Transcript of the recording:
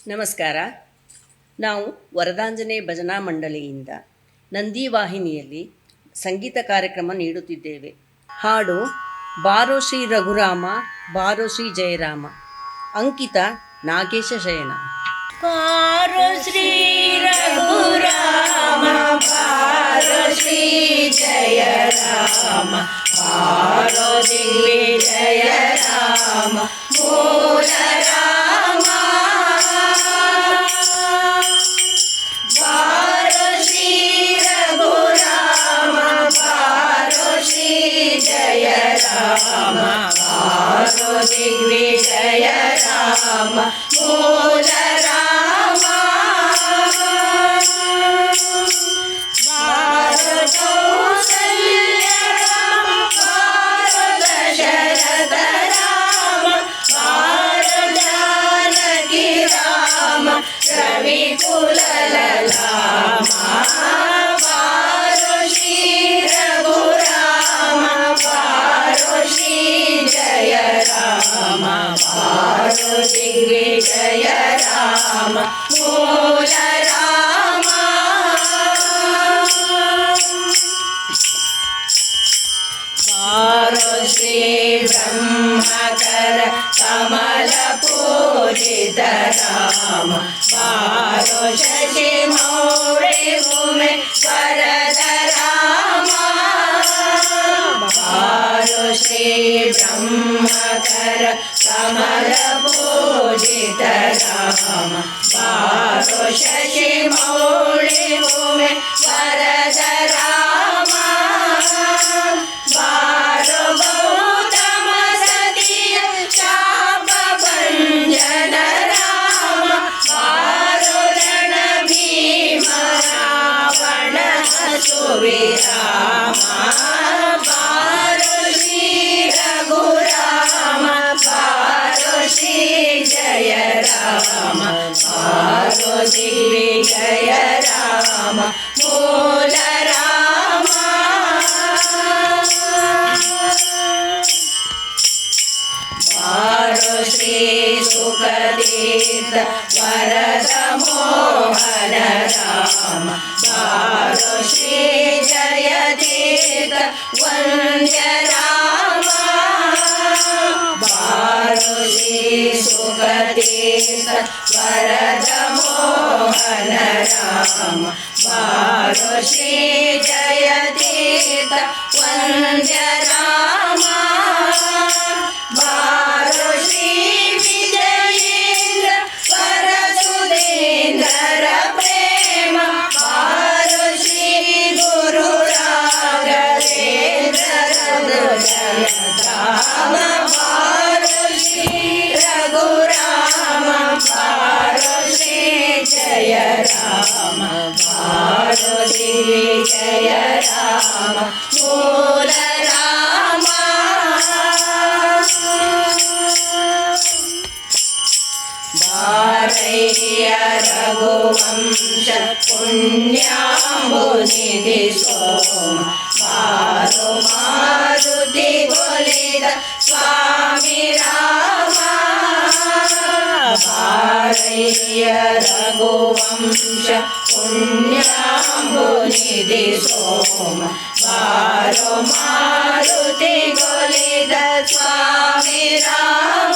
ನಮಸ್ಕಾರ. ನಾವು ವರದಾಂಜನೇಯ ಭಜನಾ ಮಂಡಳಿಯಿಂದ ನಂದಿವಾಹಿನಿಯಲ್ಲಿ ಸಂಗೀತ ಕಾರ್ಯಕ್ರಮ ನೀಡುತ್ತಿದ್ದೇವೆ. ಹಾಡು ಬಾರೋ ಶ್ರೀ ರಘುರಾಮ ಬಾರೋ ಶ್ರೀ ಜಯರಾಮ. ಅಂಕಿತ ನಾಗೇಶ ಶಯನ. ಬಾರೋ ಶ್ರೀ ರಘುರಾಮ ಬಾರೋ ಶ್ರೀ ಜಯ ರಾಮ ಬಾರೋ ದಿಗ್ವಿಜಯ ರಾಮ ಮೂಲ ರಾಮ ಬಾರೋ ಶ್ರೀ ರಘುರಾಮ ಬಾರೋ ಶ್ರೀ ಜಯ ರಾಮ ಬಾರೋ ದಿಗ್ವಿಜಯ ರಾಮ ಮೂಲ ರಾಮ ಬಾರೋ ಕೌಸಲ್ಯ ರಾಮ ಬಾರೋ ದಶರಥ ರಾಮ ಬಾರೋ ಜಾನಕಿ ರಾಮ ರವಿಕುಲ ಲಲಾಮ ಬಾರೋ ಶ್ರೀ ರಘುರಾಮ ಬಾರೋ ಶ್ರೀ ಜಯ ರಾಮ ಬಾರೋ ದಿಗ್ವಿಜಯ ರಾಮ ಮೂಲ ರಾಮ ಬಾರೋ ಶ್ರೀ ಬ್ರಹ್ಮಕರ ಕಮಲ ಪೂಜಿತ ರಾಮ ಬಾರೋ ಶಶಿ ಮೌಳಿ ಭೂಮಿ ವರದ ರಾಮ ಬಾರೋ ಶ್ರೀ ಬ್ರಹ್ಮಕರ ಕಮಲ ಪೂಜಿತ ರಾಮ ಬಾರೋ ಶಶಿ ಮೌಳಿ ಭೂಮಿ ವರದ ರಾಮ ಬಾರೋ ಗೌತಮ ಸತಿಯ ಶಾಪ ಭಂಜನ ರಾಮ ಬಾರೋ ರಣ ಭೀಮ ರಾವಣ ಸುವಿರಾಮ ಬಾರೋ ಶ್ರೀ ರಘುರಾಮ ಬಾರೋ ಶ್ರೀ ಜಯ ರಾಮ ಬಾರೋ ದಿಗ್ವಿಜಯ ರಾಮ ಮೂಲ ರಾಮ ಬಾರೋ ಶ್ರೀ ಸುಖತೀರ್ಥ ವರದ ಮೋಹನ ರಾಮ ಬಾರೋ ಶ್ರೀ ಜಯತೀರ್ಥ ವಂದ್ಯ ರಾಮ ಬಾರೋ ಶ್ರೀ ಸುಖತೀರ್ಥ ವರದ ಮೋಹನ ರಾಮ ಬಾರೋ ಶ್ರೀ ಜಯತೀರ್ಥ ವಂದ್ಯ ರಾಮ ಬಾರೋ ಶ್ರೀ ವಿಜಯೇಂದ್ರ ವರಸುಧೇಂದ್ರ ಪ್ರೇಮ ಬಾರೋ ಶ್ರೀ ಗುರು ರಾಘವೇಂದ್ರ ಧಾಮ ಬಾರೋ ಶ್ರೀ ರಘುರಾಮ ಬಾರೋ ಶ್ರೀ ಜಯ ರಾಮ ಬಾರೋ ಶ್ರೀ ಜಯ ರಾಮ ಮೂಲ ರಾಮ ಬಾರಯ್ಯ ರಘುವಂಶ ಪುಣ್ಯಾಂಬುನಿಧಿ ಸೋಮ ಬಾರೋ ಮಾರುತಿ ಗೊಲಿದ ಸ್ವಾಮಿ ರಾಮ ಬಾರಯ್ಯ ರಘುವಂಶ ಪುಣ್ಯಾಂಬುನಿಧಿ ಸೋಮ ಬಾರೋ ಮಾರುತಿ ಗೊಲಿದ ಸ್ವಾಮಿ ರಾಮ